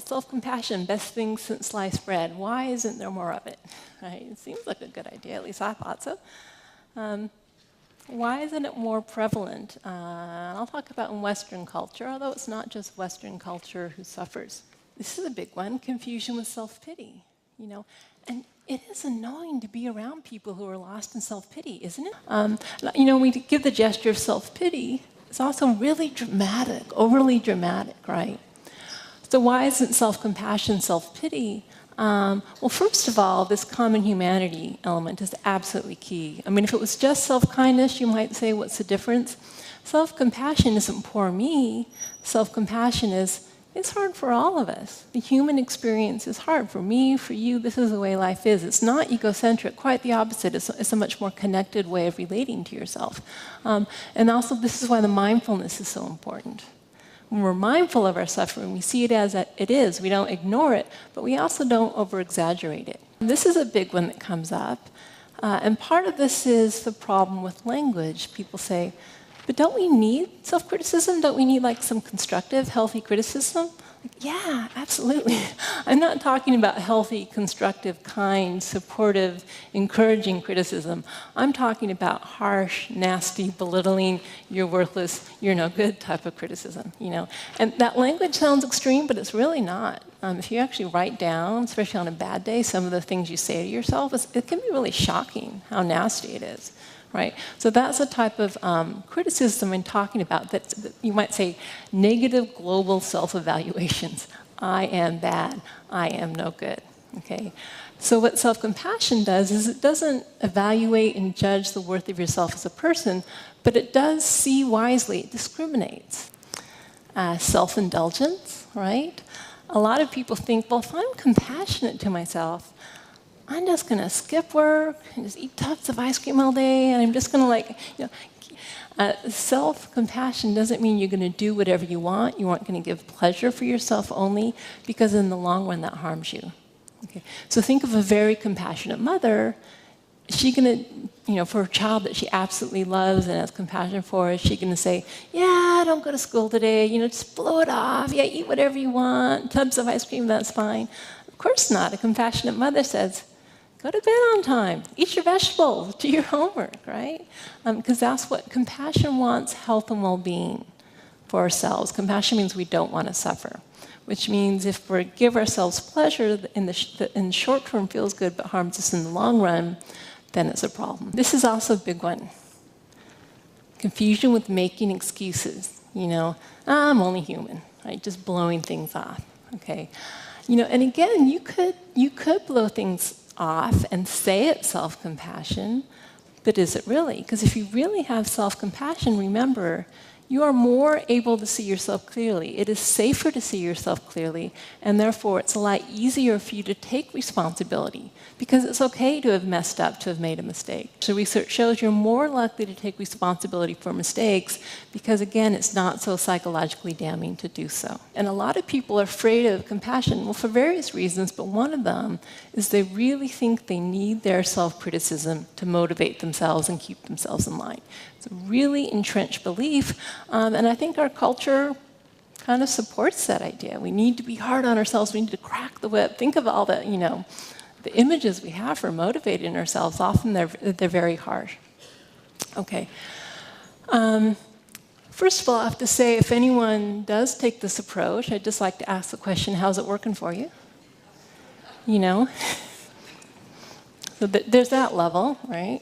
Self-compassion, best thing since sliced bread. Why isn't there more of it? Right? It seems like a good idea, at least I thought so. Why isn't it more prevalent? I'll talk about in Western culture, although it's not just Western culture who suffers. This is a big one, confusion with self-pity. And it is annoying to be around people who are lost in self-pity, isn't it? We give the gesture of self-pity. It's also really dramatic, overly dramatic, right? So why isn't self-compassion self-pity? Well, first of all, this common humanity element is absolutely key. I mean, if it was just self-kindness, you might say, what's the difference? Self-compassion isn't poor me. Self-compassion it's hard for all of us. The human experience is hard for me, for you. This is the way life is. It's not egocentric, quite the opposite. It's a much more connected way of relating to yourself. And also, this is why the mindfulness is so important. When we're mindful of our suffering, we see it as it is. We don't ignore it, but we also don't over-exaggerate it. This is a big one that comes up. And part of this is the problem with language. People say, but don't we need self-criticism? Don't we need some constructive, healthy criticism? Yeah, absolutely. I'm not talking about healthy, constructive, kind, supportive, encouraging criticism. I'm talking about harsh, nasty, belittling, you're worthless, you're no good type of criticism, And that language sounds extreme, but it's really not. If you actually write down, especially on a bad day, some of the things you say to yourself, it can be really shocking how nasty it is. Right? So that's a type of criticism I'm talking about that you might say negative global self-evaluations. I am bad. I am no good. Okay? So what self-compassion does is it doesn't evaluate and judge the worth of yourself as a person, but it does see wisely. It discriminates. Self-indulgence, right? A lot of people think, well, if I'm compassionate to myself, I'm just going to skip work and just eat tubs of ice cream all day, and I'm just going to self-compassion doesn't mean you're going to do whatever you want. You aren't going to give pleasure for yourself only, because in the long run that harms you. Okay? So think of a very compassionate mother. Is she going to, for a child that she absolutely loves and has compassion for, is she going to say, yeah, don't go to school today, just blow it off, yeah, eat whatever you want, tubs of ice cream, that's fine. Of course not. A compassionate mother says, go to bed on time. Eat your vegetables. Do your homework, right? Because that's what compassion wants, health and well-being for ourselves. Compassion means we don't want to suffer, which means if we give ourselves pleasure in the short term feels good but harms us in the long run, then it's a problem. This is also a big one. Confusion with making excuses. I'm only human, right? Just blowing things off, okay? And again, you could blow things off and say it's self-compassion, but is it really? Because if you really have self-compassion, remember, you are more able to see yourself clearly. It is safer to see yourself clearly, and therefore it's a lot easier for you to take responsibility, because it's okay to have messed up, to have made a mistake. So research shows you're more likely to take responsibility for mistakes because, again, it's not so psychologically damning to do so. And a lot of people are afraid of compassion, well, for various reasons, but one of them is they really think they need their self-criticism to motivate themselves and keep themselves in line. It's a really entrenched belief, and I think our culture kind of supports that idea. We need to be hard on ourselves. We need to crack the whip. Think of all the, the images we have for motivating ourselves. Often they're very harsh. Okay. First of all, I have to say, if anyone does take this approach, I'd just like to ask the question, how's it working for you? So there's that level, right?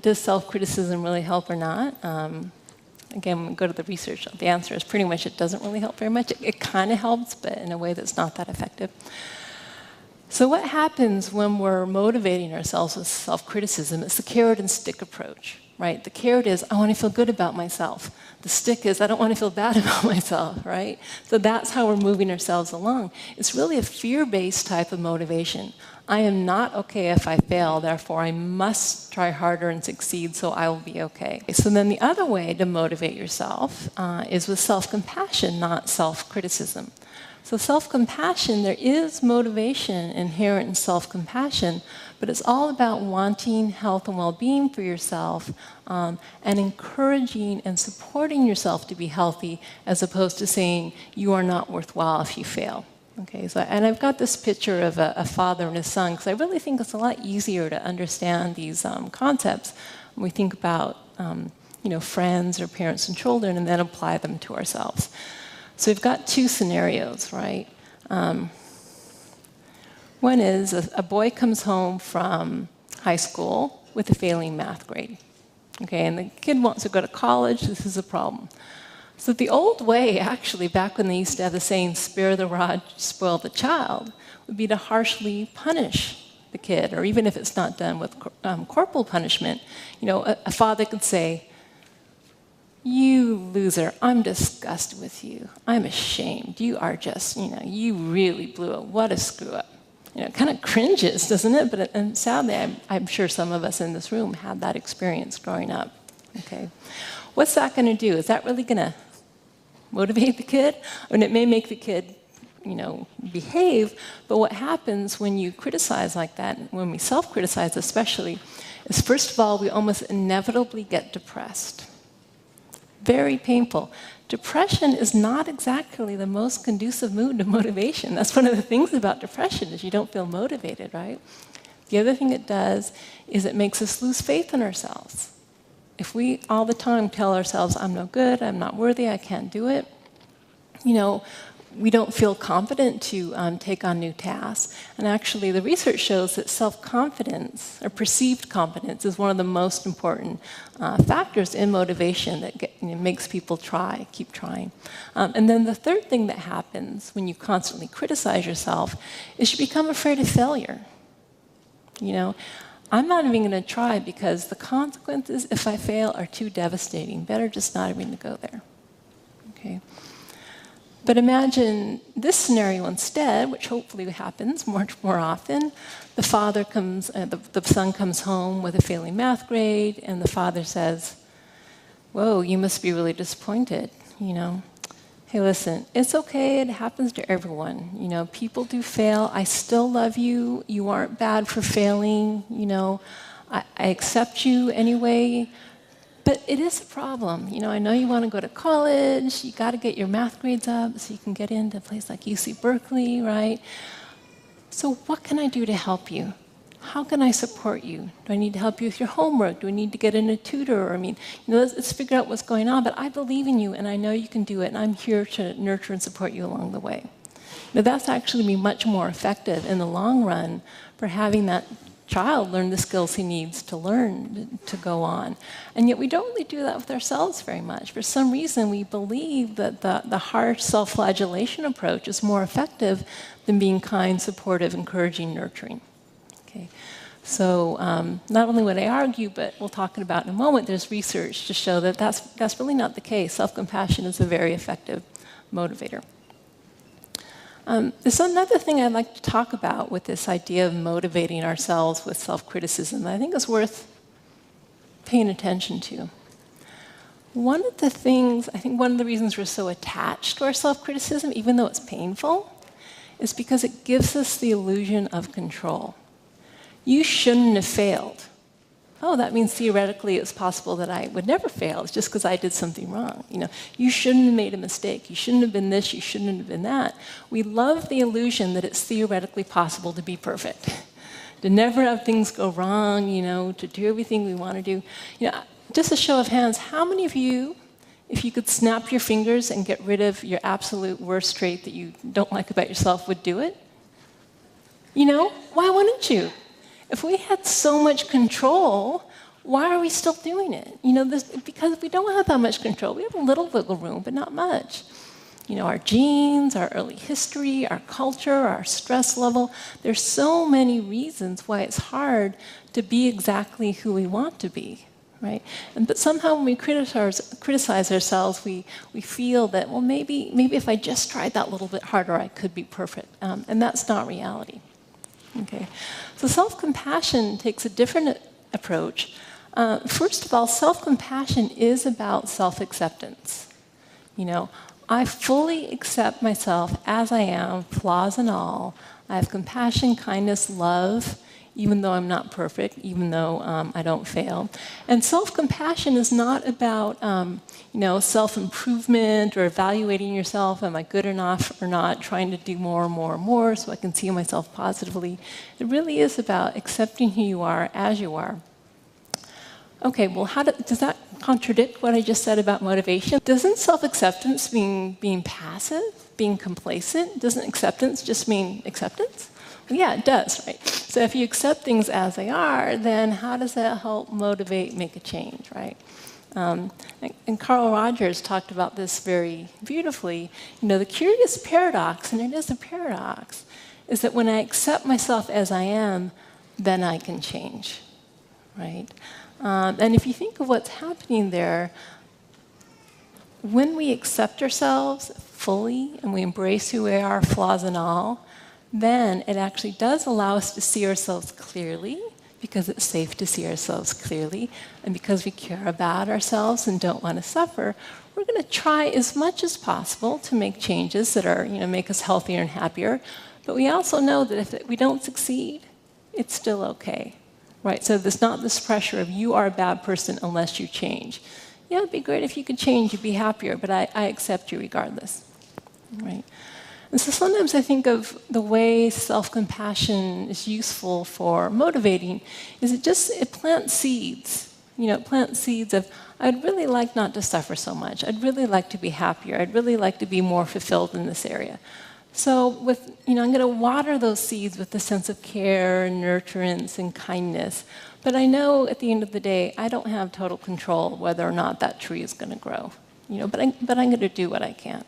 Does self-criticism really help or not? Again, when we go to the research, the answer is pretty much it doesn't really help very much. It kind of helps, but in a way that's not that effective. So what happens when we're motivating ourselves with self-criticism? It's the carrot and stick approach, right? The carrot is, I want to feel good about myself. The stick is, I don't want to feel bad about myself, right? So that's how we're moving ourselves along. It's really a fear-based type of motivation. I am not okay if I fail, therefore I must try harder and succeed so I will be okay. So then the other way to motivate yourself is with self-compassion, not self-criticism. So self-compassion, there is motivation inherent in self-compassion, but it's all about wanting health and well-being for yourself and encouraging and supporting yourself to be healthy as opposed to saying you are not worthwhile if you fail. Okay, so, and I've got this picture of a father and his son because I really think it's a lot easier to understand these concepts when we think about friends or parents and children and then apply them to ourselves. So we've got two scenarios, right? One is a boy comes home from high school with a failing math grade. Okay, and the kid wants to go to college. This is a problem. So the old way, actually, back when they used to have the saying, spare the rod, spoil the child, would be to harshly punish the kid, or even if it's not done with corporal punishment, a father could say, you loser, I'm disgusted with you. I'm ashamed. You are just, you really blew it. What a screw up. It kind of cringes, doesn't it? But and sadly, I'm sure some of us in this room had that experience growing up. Okay, what's that going to do? Is that really going to motivate the kid? I mean, it may make the kid, behave. But what happens when you criticize like that, when we self-criticize especially, is first of all, we almost inevitably get depressed. Very painful. Depression is not exactly the most conducive mood to motivation. That's one of the things about depression is you don't feel motivated, right? The other thing it does is it makes us lose faith in ourselves. If we all the time tell ourselves, I'm no good, I'm not worthy, I can't do it, we don't feel confident to take on new tasks. And actually, the research shows that self-confidence, or perceived confidence, is one of the most important factors in motivation that makes people keep trying. And then the third thing that happens when you constantly criticize yourself is you become afraid of failure. I'm not even going to try because the consequences, if I fail, are too devastating. Better just not even to go there. Okay. But imagine this scenario instead, which hopefully happens much more often. The son comes home with a failing math grade, and the father says, whoa, you must be really disappointed, Hey, listen, it's okay, it happens to everyone. People do fail, I still love you, you aren't bad for failing, I accept you anyway. But it is a problem. I know you want to go to college, you got to get your math grades up so you can get into a place like UC Berkeley, right? So what can I do to help you? How can I support you? Do I need to help you with your homework? Do I need to get in a tutor? Let's figure out what's going on, but I believe in you and I know you can do it and I'm here to nurture and support you along the way. Now that's actually be much more effective in the long run for having that child learn the skills he needs to learn to go on. And yet we don't really do that with ourselves very much. For some reason, we believe that the harsh self-flagellation approach is more effective than being kind, supportive, encouraging, nurturing. Okay. So not only would I argue, but we'll talk about in a moment, there's research to show that that's really not the case. Self-compassion is a very effective motivator. There's another thing I'd like to talk about with this idea of motivating ourselves with self-criticism that I think is worth paying attention to. One of the reasons we're so attached to our self-criticism, even though it's painful, is because it gives us the illusion of control. You shouldn't have failed. Oh, that means theoretically it's possible that I would never fail. It's just because I did something wrong. You shouldn't have made a mistake. You shouldn't have been this. You shouldn't have been that. We love the illusion that it's theoretically possible to be perfect, to never have things go wrong. To do everything we want to do. Just a show of hands, how many of you, if you could snap your fingers and get rid of your absolute worst trait that you don't like about yourself, would do it? Why wouldn't you? If we had so much control, why are we still doing it? Because we don't have that much control. We have a little wiggle room, but not much. Our genes, our early history, our culture, our stress level. There's so many reasons why it's hard to be exactly who we want to be, right? But somehow when we criticize ourselves, we feel that, well, maybe if I just tried that little bit harder, I could be perfect. And that's not reality. Okay, so self-compassion takes a different approach. First of all, self-compassion is about self-acceptance. I fully accept myself as I am, flaws and all. I have compassion, kindness, love, even though I'm not perfect, even though I don't fail. And self-compassion is not about self-improvement or evaluating yourself. Am I good enough or not? Trying to do more and more and more so I can see myself positively. It really is about accepting who you are as you are. Okay, well, does that contradict what I just said about motivation? Doesn't self-acceptance mean being passive, being complacent? Doesn't acceptance just mean acceptance? Well, yeah, it does, right? So if you accept things as they are, then how does that help motivate, make a change, right? And Carl Rogers talked about this very beautifully. The curious paradox, and it is a paradox, is that when I accept myself as I am, then I can change, right? And if you think of what's happening there, when we accept ourselves fully and we embrace who we are, flaws and all, then it actually does allow us to see ourselves clearly, because it's safe to see ourselves clearly, and because we care about ourselves and don't want to suffer, we're going to try as much as possible to make changes that are, make us healthier and happier. But we also know that if we don't succeed, it's still okay. Right, so there's not this pressure of you are a bad person unless you change. Yeah, it'd be great if you could change, you'd be happier, but I accept you regardless. Right? And so sometimes I think of the way self-compassion is useful for motivating is it plants seeds. It plants seeds of, I'd really like not to suffer so much. I'd really like to be happier. I'd really like to be more fulfilled in this area. So I'm going to water those seeds with a sense of care and nurturance and kindness. But I know at the end of the day, I don't have total control whether or not that tree is going to grow. But I'm going to do what I can.